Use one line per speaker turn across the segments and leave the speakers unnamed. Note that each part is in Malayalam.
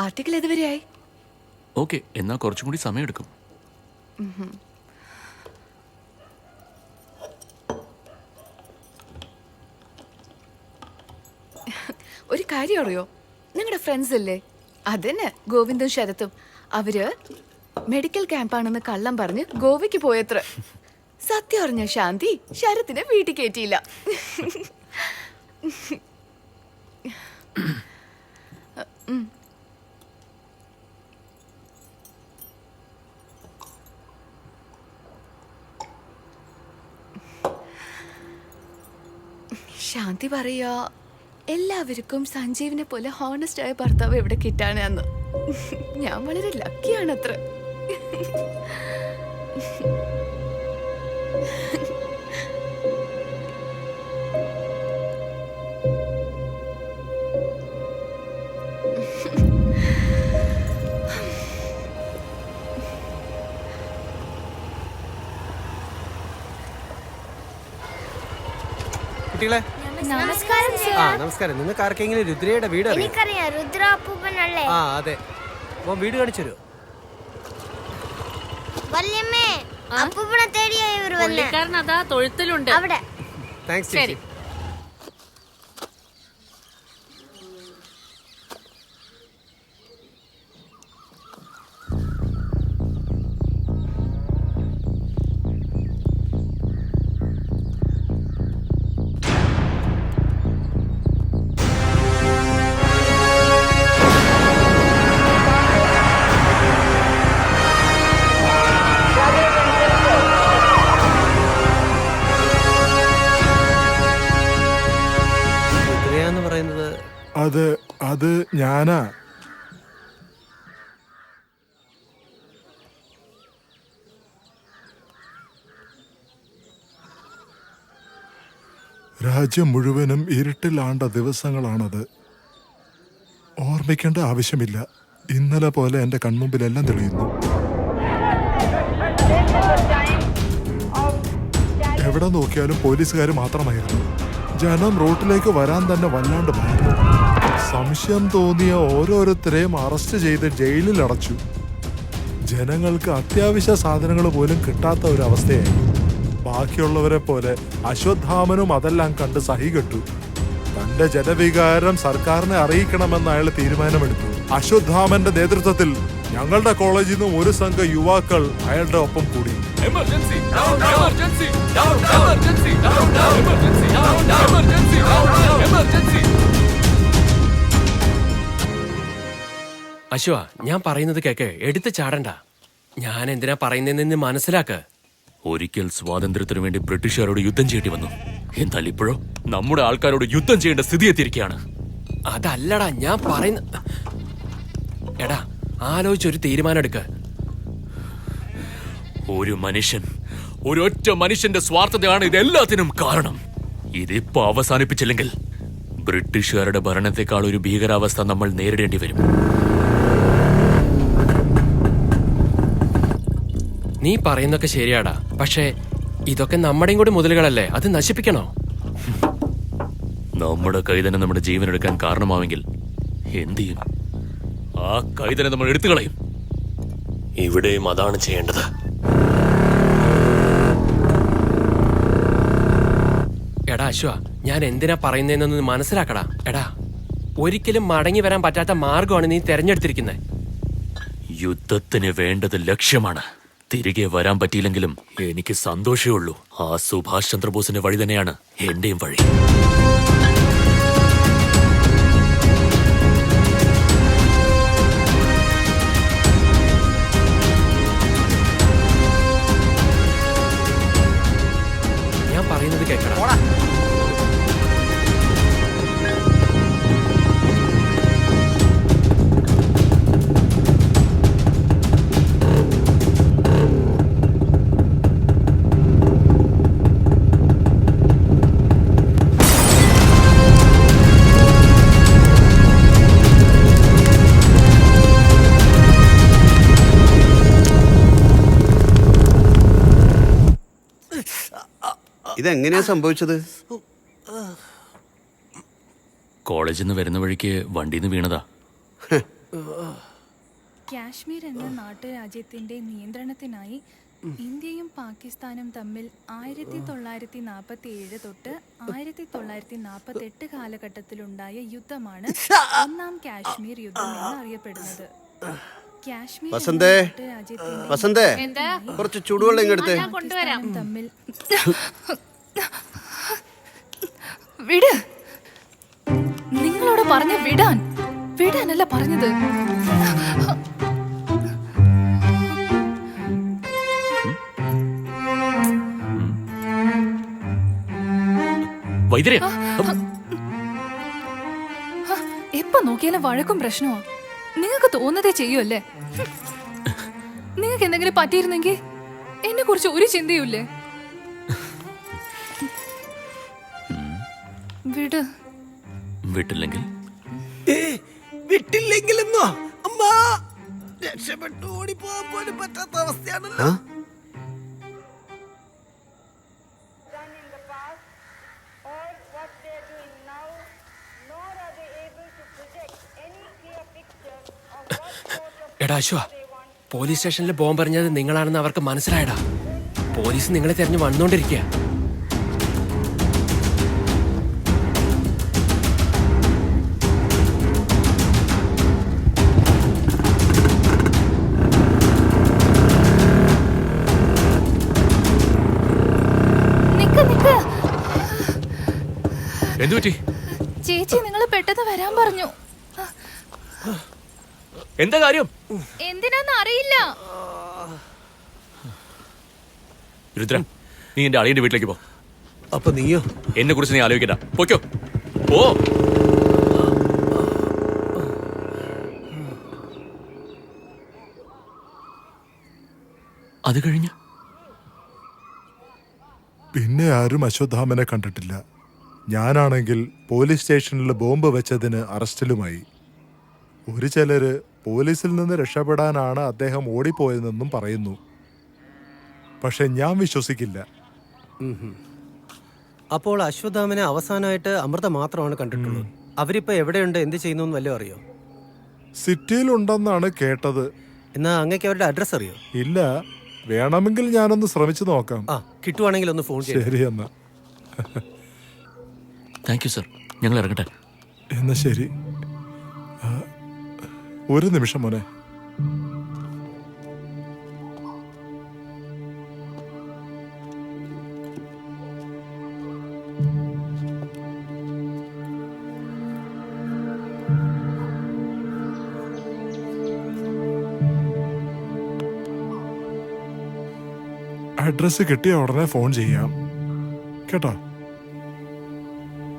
ആർട്ടിക്കിൾ ഏതുവരെയായി?
ഓക്കെ, എന്നാ കുറച്ചും കൂടി സമയമെടുക്കും.
ഒരു കാര്യം അറിയോ, നിങ്ങളുടെ ഫ്രണ്ട്സ് അല്ലേ അതന്നെ ഗോവിന്ദും ശരത്തും, അവര് മെഡിക്കൽ ക്യാമ്പാണെന്ന് കള്ളം പറഞ്ഞ് ഗോവയ്ക്ക് പോയത്ര. സത്യം അറിഞ്ഞ ശാന്തി ശരത്തിനെ വീട്ടിൽ കയറ്റിയില്ല. ശാന്തി പറയാ എല്ലാവർക്കും സഞ്ജീവിനെ പോലെ ഹോണസ്റ്റ് ആയ ഭർത്താവ് എവിടെ കിട്ടാണ് എന്ന്. ഞാൻ വളരെ ലക്കിയാണ് അത്ര.
കുട്ടികളെ
നമസ്കാരം
ആ നമസ്കാരം. നിങ്ങൾക്ക് ആർക്കെങ്കിലും രുദ്രയുടെ വീട് അറിയാം?
എനിക്കറിയാം, രുദ്ര അപ്പൂപ്പനല്ലേ?
ആ അതെ. മോൻ വീട് കാണിച്ചു തരുമോ?
വല്യമ്മേ, അപ്പൂപ്പനെ തേടിയാ ഇവർ വന്നേ.
പുള്ളിക്കാരൻ അതാ തൊഴുത്തിലുണ്ട്.
അവിടെ.
താങ്ക്സ്
ശരി.
ചേച്ചി. രുദ്രയാന്ന് പറയുന്നത്
അത് ഞാനാ. രാജ്യം മുഴുവനും ഇരുട്ടിലാണ്ട ദിവസങ്ങളാണത്. ഓർമ്മിക്കേണ്ട ആവശ്യമില്ല. ഇന്നലെ പോലെ എന്റെ കൺമുമ്പിലെല്ലാം തെളിയുന്നു. എവിടെ നോക്കിയാലും പോലീസുകാർ മാത്രമായിരുന്നു. ജനം റോട്ടിലേക്ക് വരാൻ തന്നെ വല്ലാണ്ട് ഭയന്നു. സംശയം തോന്നിയ ഓരോരുത്തരെയും അറസ്റ്റ് ചെയ്ത് ജയിലിൽ അടച്ചു. ജനങ്ങൾക്ക് അത്യാവശ്യ സാധനങ്ങൾ പോലും കിട്ടാത്ത ഒരു അവസ്ഥയായി. ബാക്കിയുള്ളവരെ പോലെ അശ്വത്ഥാമനും അതെല്ലാം കണ്ട് സഹികെട്ടു. തന്റെ ജനവികാരം സർക്കാരിനെ അറിയിക്കണമെന്ന് അയാൾ തീരുമാനമെടുത്തു. അശ്വത്ഥാമന്റെ നേതൃത്വത്തിൽ ഞങ്ങളുടെ കോളേജിൽ നിന്നും ഒരു സംഘം യുവാക്കൾ അയാളുടെ ഒപ്പം കൂടി.
അശ്വ, ഞാൻ പറയുന്നത് കേക്ക്, എടുത്ത് ചാടണ്ട. ഞാൻ എന്തിനാ പറയുന്നതെന്ന് മനസ്സിലാക്ക്.
ഒരിക്കൽ സ്വാതന്ത്ര്യത്തിനു വേണ്ടി ബ്രിട്ടീഷുകാരോട് യുദ്ധം ചെയ്യേണ്ടി വന്നു. എന്നാൽ ഇപ്പോഴോ നമ്മുടെ ആൾക്കാരോട് യുദ്ധം ചെയ്യേണ്ട സ്ഥിതി എത്തിയിരിക്കുകയാണ്.
അതല്ലടാ ഞാൻ പറയുന്ന. എടാ, ആലോചിച്ചൊരു തീരുമാനം എടുക്ക.
ഒരൊറ്റ മനുഷ്യന്റെ സ്വാർത്ഥതയാണ് ഇതെല്ലാത്തിനും കാരണം. ഇതിപ്പോ അവസാനിപ്പിച്ചില്ലെങ്കിൽ ബ്രിട്ടീഷുകാരുടെ ഭരണത്തെക്കാൾ ഒരു ഭീകരാവസ്ഥ നമ്മൾ നേരിടേണ്ടി വരും.
നീ പറയുന്നൊക്കെ ശരിയാടാ, പക്ഷേ ഇതൊക്കെ നമ്മുടെയും കൂടി മുതലുകളല്ലേ, അത് നശിപ്പിക്കണോ?
നമ്മുടെ കൈതനെ നമ്മുടെ ജീവൻ എടുക്കാൻ കാരണമാവെങ്കിൽ എന്ത് ചെയ്യും? ആ കൈതനെ നമ്മൾ എടുത്തു കളയും. ഇവിടെയും അതാണ് ചെയ്യേണ്ടത്.
എടാ അശ്വ, ഞാൻ എന്തിനാ പറയുന്നതെന്നൊന്ന് മനസ്സിലാക്കടാ. എടാ, ഒരിക്കലും മടങ്ങി വരാൻ പറ്റാത്ത മാർഗമാണ് നീ തെരഞ്ഞെടുത്തിരിക്കുന്നത്.
യുദ്ധത്തിന് വേണ്ടത് ലക്ഷ്യമാണ്. തിരികെ വരാൻ പറ്റിയില്ലെങ്കിലും എനിക്ക് സന്തോഷമേ ഉള്ളൂ. ആ സുഭാഷ് ചന്ദ്രബോസിന്റെ വഴി തന്നെയാണ് എന്റെയും വഴി.
ഞാൻ പറയുന്നത് കേൾക്കടാ.
ഇതെങ്ങനെയാ സംഭവിച്ചത്?
കോളേജിൽ നിന്ന് വരുന്ന വഴിക്ക് വണ്ടിയിൽ നിന്ന് വീണതാ.
കാശ്മീർ എന്ന നാട്ടുരാജ്യത്തിന്റെ നിയന്ത്രണത്തിനായി ഇന്ത്യയും പാകിസ്ഥാനും തമ്മിൽ 1947 തൊട്ട് 1948 കാലഘട്ടത്തിലുണ്ടായ യുദ്ധമാണ് ഒന്നാം കാശ്മീർ യുദ്ധം എന്നറിയപ്പെടുന്നത്. കാശ്മീർ എന്ന
വസന്തേ,
നാട്ടുരാജ്യത്തിന്റെ
വസന്തേ കുറച്ച് ചൂടുവെള്ളം ഇങ്ങെടുത്തേ.
പാകിസ്ഥാനും തമ്മിൽ വിട്. നിങ്ങളോട് പറഞ്ഞ വിടാനല്ല പറഞ്ഞത്.
വൈദ്യരെ
എപ്പോ നോക്കിയാലും വഴക്കും പ്രശ്നമാ. നിങ്ങൾക്ക് തോന്നതേ ചെയ്യുമല്ലേ? നിങ്ങൾക്ക് എന്തെങ്കിലും പറ്റിയിരുന്നെങ്കിൽ എന്നെ കുറിച്ച് ഒരു ചിന്തയുമില്ലേ? വിട്.
വിട്ടില്ലെങ്കിൽ
വിട്ടില്ലെങ്കിലെന്നോ അമ്മ രക്ഷപ്പെട്ടു ഓടിപ്പോവാൻ പോലും പറ്റാത്ത അവസ്ഥയാണല്ലോ.
എടാ അശ്വ, പോലീസ് സ്റ്റേഷനിൽ ബോംബെറിഞ്ഞത് നിങ്ങളാണെന്ന് അവർക്ക് മനസ്സിലായടാ. പോലീസ് നിങ്ങളെ തെരഞ്ഞു വന്നുകൊണ്ടിരിക്കുക.
എന്തുപറ്റി?
ചേച്ചി നിങ്ങൾ പെട്ടെന്ന് വരാൻ പറഞ്ഞു.
എന്താ കാര്യം?
എന്തിനാന്ന് അറിയില്ല.
രുദ്ര, നീ എന്റെ അളിയന്റെ വീട്ടിലേക്ക് പോ.
അപ്പൊ നീയോ?
എന്നെ കുറിച്ച് നീ ആലോചിക്കണ്ട. പോക്കോ പോ. അത് കഴിഞ്ഞ്
പിന്നെ ആരും അശ്വത്ഥാമനെ കണ്ടിട്ടില്ല. ഞാനാണെങ്കിൽ പോലീസ് സ്റ്റേഷനിൽ ബോംബ് വെച്ചതിന് അറസ്റ്റിലുമായി. ഒരു ചിലര് പോലീസിൽ നിന്ന് രക്ഷപ്പെടാനാണ് അദ്ദേഹം ഓടിപ്പോയതെന്നും പറയുന്നു. പക്ഷെ ഞാൻ വിശ്വസിക്കില്ല.
അപ്പോൾ അശ്വത്ഥാമനെ അവസാനമായിട്ട് അമൃത മാത്രമാണ് കണ്ടിട്ടുള്ളത്. അവരിപ്പോ എവിടെയുണ്ട്, എന്ത് ചെയ്യുന്നു വല്ലതും അറിയോ?
സിറ്റിയിലുണ്ടെന്നാണ് കേട്ടത്.
എന്നാ അങ്ങക്ക് അവരുടെ അഡ്രസ് അറിയോ?
ഇല്ല, വേണമെങ്കിൽ ഞാനൊന്ന് ശ്രമിച്ചു നോക്കാം.
ആ, കിട്ടുവാണെങ്കിൽ ഒന്ന് ഫോൺ ചെയ്യാം.
ശരി എന്നാ.
Thank you sir. ഞങ്ങൾ ഇറങ്ങട്ടെ.
എന്നാ ശരി. ഒരു നിമിഷം മോനെ. അഡ്രസ് കിട്ടിയ ഉടനെ ഫോൺ ചെയ്യാം കേട്ടോ.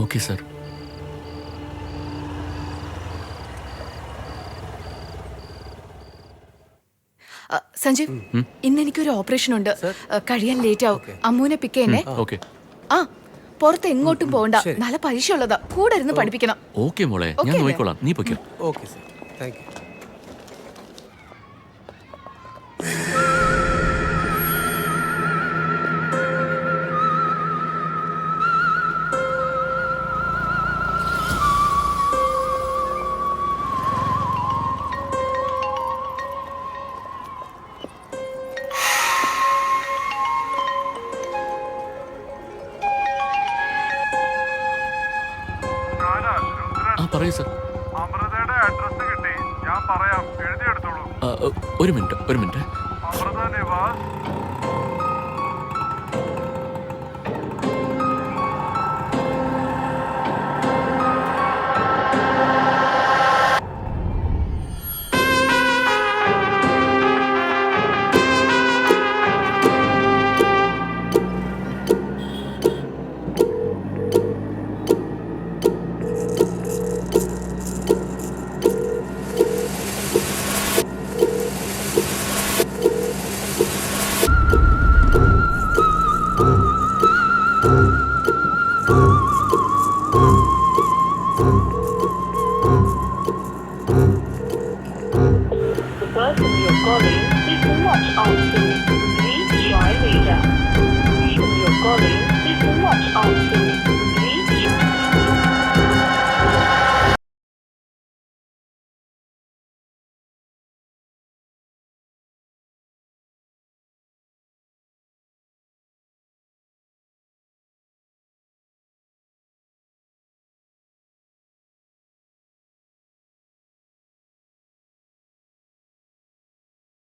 Okay sir.
സഞ്ജീവ്, ഇന്ന് എനിക്കൊരു ഓപ്പറേഷൻ ഉണ്ട്. കഴിയാൻ ലേറ്റ് ആവും. അമ്മൂനെ പിക്ക് ചെയ്യണേ.
ഓക്കെ
ആ, പുറത്ത് എങ്ങോട്ടും പോകണ്ട. നല്ല പൈസ ഉള്ളതാ. കൂടെ ഇരുന്ന് പഠിപ്പിക്കണം.
ഓക്കെ മോളെ, ഞാൻ നോക്കിക്കോളാം. നീ പൊയ്ക്കോ.
Okay sir, thank you.
ആ പറയൂ സർ.
അമൃതയുടെ അഡ്രസ് കിട്ടി, ഞാൻ പറയാം, എഴുതിയെടുത്തോളൂ.
ഒരു minute.
Amrita Nivas,
person you're calling is not answering. Please try later. The person you're calling is not answering.